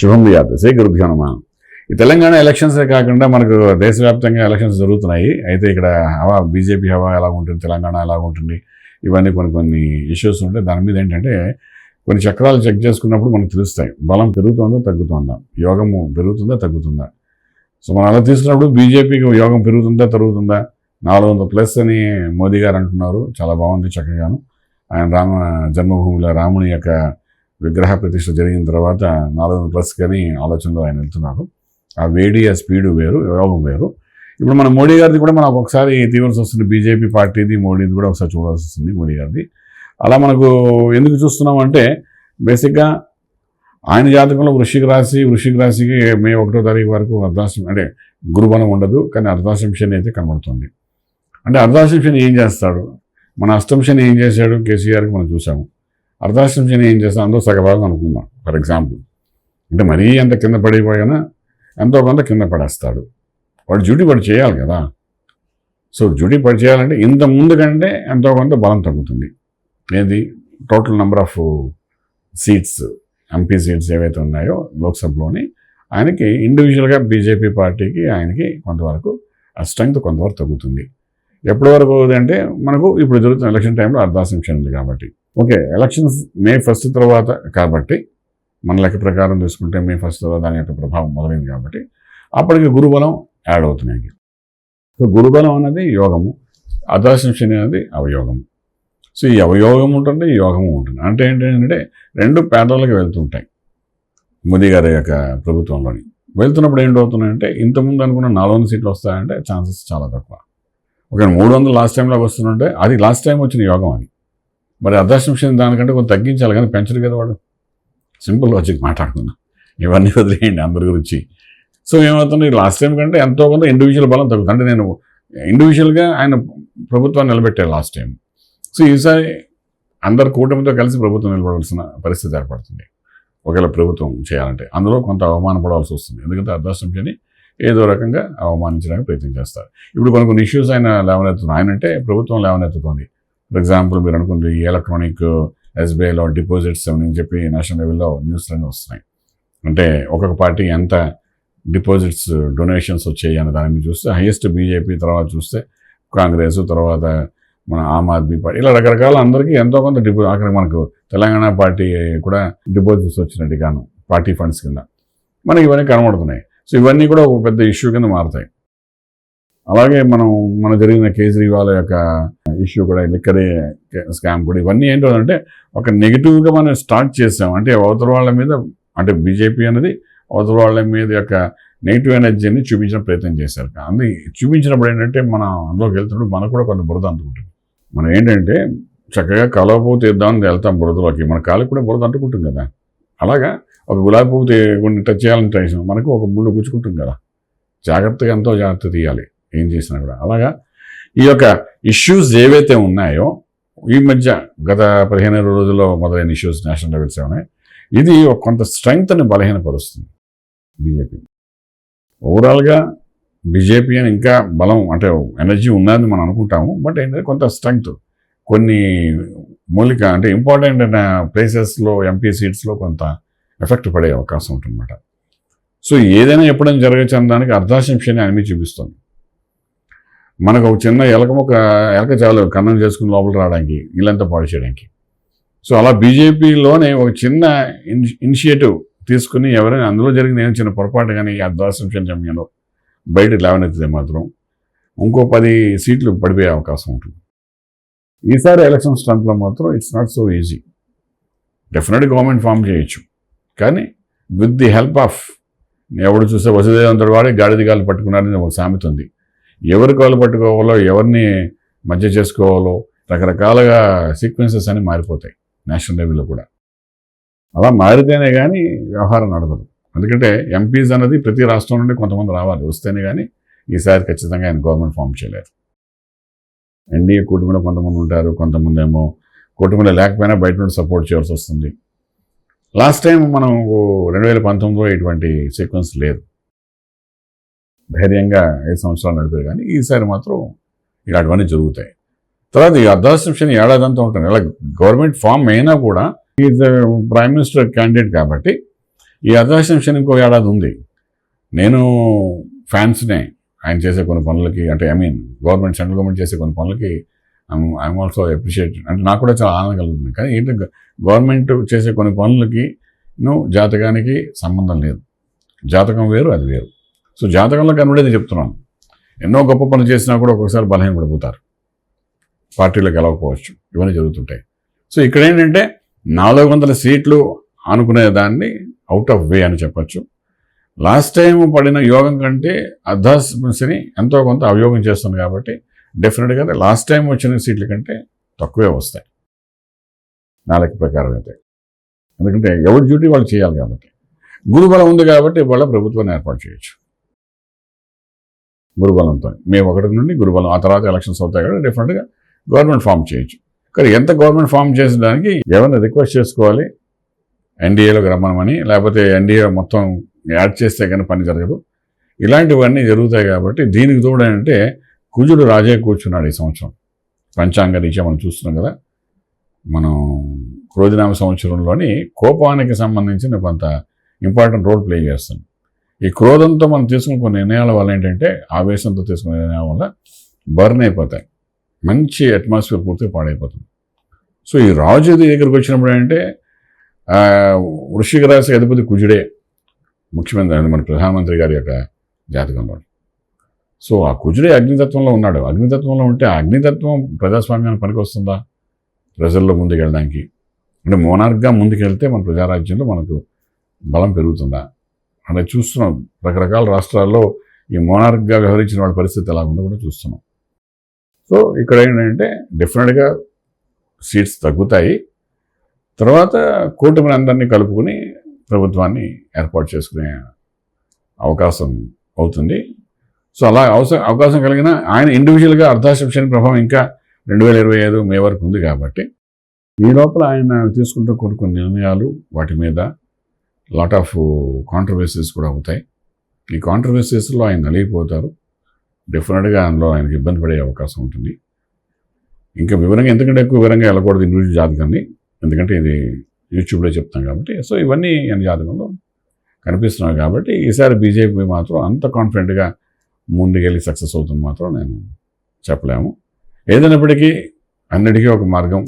శుభం వ్యాప్తి శ్రీ గురుభ్యో నమః. ఈ తెలంగాణ ఎలక్షన్సే కాకుండా మనకు దేశవ్యాప్తంగా ఎలక్షన్స్ జరుగుతున్నాయి. అయితే ఇక్కడ హవా బీజేపీ హవా ఎలా ఉంటుంది, తెలంగాణ ఎలా ఉంటుంది, ఇవన్నీ కొన్ని ఇష్యూస్ ఉంటాయి. దాని మీద ఏంటంటే కొన్ని చక్రాలు చెక్ చేసుకున్నప్పుడు మనకు తెలుస్తాయి. బలం పెరుగుతుందా తగ్గుతుందా, యోగము పెరుగుతుందా తగ్గుతుందా. సో మనం అలా తీసుకున్నప్పుడు బీజేపీకి యోగం పెరుగుతుందా తరుగుతుందా. 400+ అని మోదీ గారు అంటున్నారు. చాలా బాగుంది, చక్కగాను. ఆయన రామ జన్మభూమిలో రాముని యొక్క విగ్రహ ప్రతిష్ఠ జరిగిన తర్వాత 400+ కానీ ఆలోచనలో ఆయన వెళ్తున్నారు. ఆ వేడి, ఆ స్పీడు వేరు, యోగం వేరు. ఇప్పుడు మన మోడీ గారిది కూడా మనం ఒకసారి తీవాల్సి వస్తుంది. బీజేపీ పార్టీది, మోడీది కూడా ఒకసారి చూడాల్సి వస్తుంది. మోడీ గారిది అలా మనకు ఎందుకు చూస్తున్నాం అంటే, బేసిక్గా ఆయన జాతకంలో వృశ్చిక రాశికి మే 1వ తారీఖు వరకు అర్ధాష్టమి అంటే గురుబలం ఉండదు, కానీ అర్ధాష్టమి శని అయితే కనబడుతుంది. అంటే అర్ధాష్టమి శని ఏం చేస్తాడు, మన అష్టమి శని ఏం చేశాడు కేసీఆర్కి మనం చూసాము. అర్ధాష్టమి శని ఏం చేస్తాడు, అందులో సగభాగం అనుకుందాం ఫర్ ఎగ్జాంపుల్. అంటే మరీ అంత కింద పడిపోయినా ఎంతో కొంత కింద పడేస్తాడు. వాడు డ్యూటీ పడి చేయాలి కదా. సో డ్యూటీ పడి చేయాలంటే ఇంత ముందు కంటే ఎంతో కొంత బలం తగ్గుతుంది. ఏది total number of seats, MP seats ఏవైతే ఉన్నాయో లోక్సభలోని, ఆయనకి ఇండివిజువల్గా బీజేపీ పార్టీకి ఆయనకి కొంతవరకు ఆ స్ట్రెంగ్త్ కొంతవరకు తగ్గుతుంది. ఎప్పటి వరకు అంటే మనకు ఇప్పుడు జరుగుతున్న ఎలక్షన్ టైంలో అర్ధాష్టమి ఉంది కాబట్టి, ఓకే ఎలక్షన్స్ మే 1 తర్వాత కాబట్టి, మన లెక్క ప్రకారం తీసుకుంటే మే 1 తర్వాత దాని యొక్క ప్రభావం మొదలైంది కాబట్టి అప్పటికి గురుబలం యాడ్ అవుతున్నాయి. సో గురుబలం అనేది యోగము, అర్ధాష్టమి శని అనేది అవయోగము. సో ఈ అవయోగం ఉంటుంది, ఈ యోగము ఉంటుంది. అంటే ఏంటంటే రెండు ప్యాటర్న్లకి వెళ్తుంటాయి. మోదీ గారి యొక్క ప్రభుత్వంలోని వెళ్తున్నప్పుడు ఏంటవుతున్నాయంటే, ఇంతకుముందు అనుకున్న 400 సీట్లు వస్తాయంటే ఛాన్సెస్ చాలా తక్కువ. ఒక 300 లాస్ట్ టైంలోకి వస్తుంటే అది లాస్ట్ టైం వచ్చిన యోగం అది. మరి అర్ధాష్టమి శని దానికంటే కొంత తగ్గించాలి, కానీ పెంచడు కదా వాడు. సింపుల్ లాజిక్ మాట్లాడుకుందాం, ఇవన్నీ వదిలేయండి అందరి గురించి. సో ఏమవుతుంది, లాస్ట్ టైం కంటే ఎంతో కొంత ఇండివిజువల్ బలం తగ్గుతుంది. అంటే నేను ఇండివిజువల్గా ఆయన ప్రభుత్వాన్ని నిలబెట్టాను లాస్ట్ టైం. సో ఈసారి అందరు కూటమితో కలిసి ప్రభుత్వం నిలబడవలసిన పరిస్థితి ఏర్పడుతుంది ఒకవేళ ప్రభుత్వం చేయాలంటే. అందులో కొంత అవమానపడవలసి వస్తుంది, ఎందుకంటే అర్ధాష్టమి శని ఏదో రకంగా అవమానించడానికి ప్రయత్నం చేస్తారు. ఇప్పుడు కొన్ని ఇష్యూస్ ఆయన లేవనెత్తుతుంది. ఆయన అంటే ప్రభుత్వం లేవనెత్తుతుంది. ఫర్ ఎగ్జాంపుల్ మీరు అనుకుంటే ఈ ఎలక్ట్రానిక్ ఎస్బీఐలో డిపాజిట్స్ అని చెప్పి నేషనల్ లెవెల్లో న్యూస్లన్నీ వస్తున్నాయి. అంటే ఒక్కొక్క పార్టీ ఎంత డిపాజిట్స్ డొనేషన్స్ వచ్చాయి అనే దాన్ని చూస్తే హైయెస్ట్ బీజేపీ, తర్వాత చూస్తే కాంగ్రెస్, తర్వాత మన ఆమ్ ఆద్మీ పార్టీ, ఇలా రకరకాల అందరికీ ఎంతో కొంత అక్కడ మనకు తెలంగాణ పార్టీ కూడా డిపాజిట్స్ వచ్చినట్టు గాను పార్టీ ఫండ్స్ కింద మనకి ఇవన్నీ కనబడుతున్నాయి. సో ఇవన్నీ కూడా ఒక పెద్ద ఇష్యూ కింద మారుతాయి. అలాగే మన జరిగిన కేజ్రీవాల్ యొక్క ఇష్యూ కూడా, లిక్కరే స్కామ్ కూడా, ఇవన్నీ ఏంటంటే ఒక నెగిటివ్గా మనం స్టార్ట్ చేసాం. అంటే అవతల వాళ్ళ మీద, అంటే బీజేపీ అనేది అవతల వాళ్ళ మీద యొక్క నెగిటివ్ ఎనర్జీని చూపించిన ప్రయత్నం చేశారు. అందుకే చూపించినప్పుడు ఏంటంటే మనం అందులోకి వెళ్తున్నప్పుడు మనకు కూడా కొంత బురద అంటుకుంటుంది. మనం ఏంటంటే చక్కగా కలువ పువ్వు తీద్దామని వెళ్తాం బురదలోకి, మన కాళ్ళకి కూడా బురద అంటుకుంటుంది కదా. అలాగా ఒక గులాబీ పువ్వు టచ్ చేయాలని ట్రై చేసాం, మనకు ఒక ముళ్ళు గుచ్చుకుంటుంది కదా. జాగ్రత్తగా ఎంతో జాగ్రత్త తీయాలి ఏం చేసినా కూడా. అలాగా ఈ యొక్క ఇష్యూస్ ఏవైతే ఉన్నాయో ఈ మధ్య గత 15 రోజుల్లో మొదలైన ఇష్యూస్ నేషనల్ లెవెల్స్ ఉన్నాయి. ఇది కొంత స్ట్రెంగ్త్ని బలహీనపరుస్తుంది బీజేపీ. ఓవరాల్గా బీజేపీ అని ఇంకా బలం, అంటే ఎనర్జీ ఉన్నదని మనం అనుకుంటాము. బట్ ఏంటంటే కొంత స్ట్రెంగ్త్, కొన్ని మూలిక అంటే ఇంపార్టెంట్ అయిన ప్లేసెస్లో, ఎంపీ సీట్స్లో కొంత ఎఫెక్ట్ పడే అవకాశం ఉంటుందన్నమాట. సో ఏదైనా ఎప్పుడైనా జరగచ్చు అనడానికి అర్ధాష్టమి శని అని చూపిస్తుంది. మనకు ఒక చిన్న ఎలక చాలు కన్నం చేసుకుని లోపల రావడానికి, ఇల్లంతా పాడు చేయడానికి. సో అలా బీజేపీలోనే ఒక చిన్న ఇనిషియేటివ్ తీసుకుని ఎవరైనా అందులో జరిగిన ఏమైనా చిన్న పొరపాటు కానీ అర్ధాష్టమి శని సమయంలో బయటకు లేవనెత్తితే మాత్రం ఇంకో 10 సీట్లు పడిపోయే అవకాశం ఉంటుంది. ఈసారి ఎలక్షన్ స్ట్రెంత్లో మాత్రం ఇట్స్ నాట్ సో ఈజీ. డెఫినెట్గా గవర్నమెంట్ ఫామ్ చేయొచ్చు, కానీ విత్ ది హెల్ప్ ఆఫ్, ఎవడు చూస్తే వసుదేవంతుడు వాడే గాడిద కాలు పట్టుకున్నారని ఒక సామెత ఉంది. ఎవరి కాలు పట్టుకోవాలో, ఎవరిని మధ్య చేసుకోవాలో రకరకాలుగా సీక్వెన్సెస్ అని మారిపోతాయి నేషనల్ లెవెల్లో కూడా. అలా మారితేనే కానీ వ్యవహారం నడవదు. ఎందుకంటే ఎంపీస్ అనేది ప్రతి రాష్ట్రం నుండి కొంతమంది రావాలి, వస్తేనే కానీ ఈసారి ఖచ్చితంగా ఆయన గవర్నమెంట్ ఫామ్ చేయలేరు. ఎన్డీఏ కూటమిలో కొంతమంది ఉంటారు, కొంతమంది ఏమో కూటమిలో లేకపోయినా బయట నుండి సపోర్ట్ చేయాల్సి వస్తుంది. లాస్ట్ టైం మనం 2019లో ఇటువంటి సీక్వెన్స్ లేదు, ధైర్యంగా 5 సంవత్సరాలు నడిపారు. కానీ ఈసారి మాత్రం ఇలాంటివన్నీ జరుగుతాయి. తర్వాత ఈ అర్ధాష్టమి శని ఏడాదంతా ఉంటుంది. అలా గవర్నమెంట్ ఫామ్ అయినా కూడా ఈజ్ ప్రైమ్ మినిస్టర్ క్యాండిడేట్ కాబట్టి ఈ అర్ధాష్టమ శని ఇంకో ఏడాది ఉంది. నేను ఫ్యాన్స్నే ఆయన చేసే కొన్ని పనులకి, అంటే గవర్నమెంట్, సెంట్రల్ గవర్నమెంట్ చేసే కొన్ని పనులకి ఐఎమ్ ఆల్సో అప్రిషియేట్, అంటే నాకు కూడా చాలా ఆనందం కలుగుతుంది. కానీ ఏంటంటే గవర్నమెంట్ చేసే కొన్ని పనులకి జాతకానికి సంబంధం లేదు. జాతకం వేరు, అది వేరు. సో జాతకంలో కనబడేది చెప్తున్నాను. ఎన్నో గొప్ప పనులు చేసినా కూడా ఒక్కొక్కసారి బలహీనపడిపోతారు, పార్టీలోకి వెళ్ళకపోవచ్చు, ఇవన్నీ జరుగుతుంటాయి. సో ఇక్కడ ఏంటంటే 400 సీట్లు అనుకునే దాన్ని అవుట్ ఆఫ్ వే అని చెప్పచ్చు. లాస్ట్ టైం పడిన యోగం కంటే అర్ధాష్టమ శని ఎంతో కొంత అవయోగం చేస్తుంది కాబట్టి డెఫినెట్గా లాస్ట్ టైం వచ్చిన సీట్ల కంటే తక్కువే వస్తాయి నా లెక్క ప్రకారం అయితే. ఎందుకంటే ఎవరి డ్యూటీ వాళ్ళు చేయాలి కాబట్టి. గురుబలం ఉంది కాబట్టి వాళ్ళ ప్రభుత్వాన్ని ఏర్పాటు చేయొచ్చు. గురుబలంతో మే 1 నుండి గురుబలం, ఆ తర్వాత ఎలక్షన్స్ అవుతాయి కాబట్టి డెఫినెట్గా గవర్నమెంట్ ఫామ్ చేయొచ్చు. కానీ ఎంత గవర్నమెంట్ ఫామ్ చేసేదానికి ఎవరిని రిక్వెస్ట్ చేసుకోవాలి, ఎన్డీఏలోకి రమ్మనమని, లేకపోతే ఎన్డీఏ మొత్తం యాడ్ చేస్తే కానీ పని జరగదు. ఇలాంటివన్నీ జరుగుతాయి కాబట్టి దీనికి తోడంటే కుజుడు రాజే కూర్చున్నాడు ఈ సంవత్సరం. పంచాంగ రీత్యా మనం చూస్తున్నాం కదా. మనం క్రోధినామ సంవత్సరంలోని కోపానికి సంబంధించిన కొంత ఇంపార్టెంట్ రోల్ ప్లే చేస్తుంది. ఈ క్రోధంతో మనం తీసుకున్న కొన్ని నిర్ణయాల వల్ల ఏంటంటే, ఆవేశంతో తీసుకునే నిర్ణయాల వల్ల బర్న్ అయిపోతాయి, మంచి అట్మాస్ఫియర్ పూర్తిగా పాడైపోతుంది. సో ఈ రాజు దగ్గరికి వచ్చినప్పుడు ఏంటంటే వృశ్చిక రాశి అధిపతి కుజుడే ముఖ్యమైన మన ప్రధానమంత్రి గారి యొక్క జాతకంలో. సో ఆ కుజుడే అగ్నితత్వంలో ఉన్నాడు. అగ్నితత్వంలో ఉంటే అగ్నితత్వం ప్రజాస్వామ్యానికి పనికి వస్తుందా? ప్రజల్లో ముందుకెళ్ళడానికి, అంటే మోనార్క్గా ముందుకెళ్తే మన ప్రజారాజ్యంలో మనకు బలం పెరుగుతుందా అనేది చూస్తున్నాం. రకరకాల రాష్ట్రాల్లో ఈ మోనార్క్గా వ్యవహరించిన వాళ్ళ పరిస్థితి ఎలా ఉందో కూడా చూస్తున్నాం. సో ఇక్కడ ఏంటంటే డెఫినెట్గా సీట్స్ తగ్గుతాయి. తర్వాత కూటమిని అందరినీ కలుపుకుని ప్రభుత్వాన్ని ఏర్పాటు చేసుకునే అవకాశం అవుతుంది. సో అలా అవకాశం కలిగిన ఆయన ఇండివిజువల్గా అర్ధాష్టమ శని ప్రభావం ఇంకా 2025 మే వరకు ఉంది కాబట్టి ఈ లోపల ఆయన తీసుకుంటున్న కొన్ని నిర్ణయాలు, వాటి మీద లాట్ ఆఫ్ కాంట్రవర్సీస్ కూడా అవుతాయి. ఈ కాంట్రవర్సీస్లో ఆయన నలిగిపోతారు. డెఫినెట్గా అందులో ఆయనకి ఇబ్బంది పడే అవకాశం ఉంటుంది. ఇంకా వివరంగా, ఎందుకంటే ఎక్కువ వివరంగా వెళ్ళకూడదు ఇండివిజువల్ జాతకాన్ని, ఎందుకంటే ఇది యూట్యూబ్లో చెప్తాం కాబట్టి. సో ఇవన్నీ ఆయన జాతకంలో కనిపిస్తున్నాయి కాబట్టి ఈసారి బీజేపీ మాత్రం అంత కాన్ఫిడెంట్గా ముందుకెళ్ళి సక్సెస్ అవుతుంది మాత్రం నేను చెప్పలేము. ఏదైనప్పటికీ అన్నిటికీ ఒక మార్గం,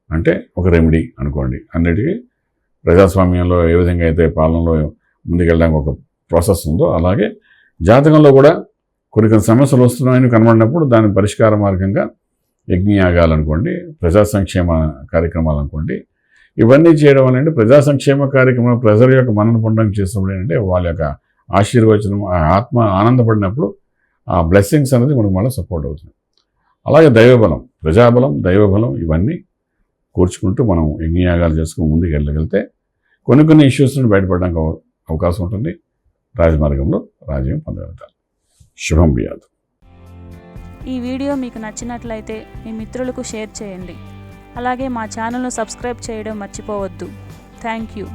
అంటే ఒక రెమెడీ అనుకోండి. అన్నిటికీ ప్రజాస్వామ్యంలో ఏ విధంగా అయితే పాలనలో ముందుకెళ్ళడానికి ఒక ప్రాసెస్ ఉందో, అలాగే జాతకంలో కూడా కొన్ని సమస్యలు వస్తున్నాయని కనబడినప్పుడు దాని పరిష్కార మార్గంగా యజ్ఞయాగాలు అనుకోండి, ప్రజా సంక్షేమ కార్యక్రమాలు అనుకోండి, ఇవన్నీ చేయడం వల్ల ప్రజా సంక్షేమ కార్యక్రమాలు ప్రజల యొక్క మనను పొందడానికి చేసినప్పుడు ఏంటంటే వాళ్ళ యొక్క ఆశీర్వచనం, ఆత్మ ఆనందపడినప్పుడు ఆ బ్లెస్సింగ్స్ అనేది మనకు మళ్ళీ సపోర్ట్ అవుతుంది. అలాగే దైవబలం, ప్రజాబలం, దైవబలం ఇవన్నీ కూర్చుకుంటూ మనం యజ్ఞయాగాలు చేసుకుని ముందుకు వెళ్ళగలిగితే కొన్ని ఇష్యూస్ నుండి బయటపడడానికి అవకాశం ఉంటుంది. రాజమార్గంలో రాజ్యం పొందగలుగుతారు. శుభం బియాదు. ఈ వీడియో మీకు నచ్చినట్లయితే మీ మిత్రులకు షేర్ చేయండి. అలాగే మా ఛానల్ను సబ్స్క్రైబ్ చేయడం మర్చిపోవద్దు. Thank you.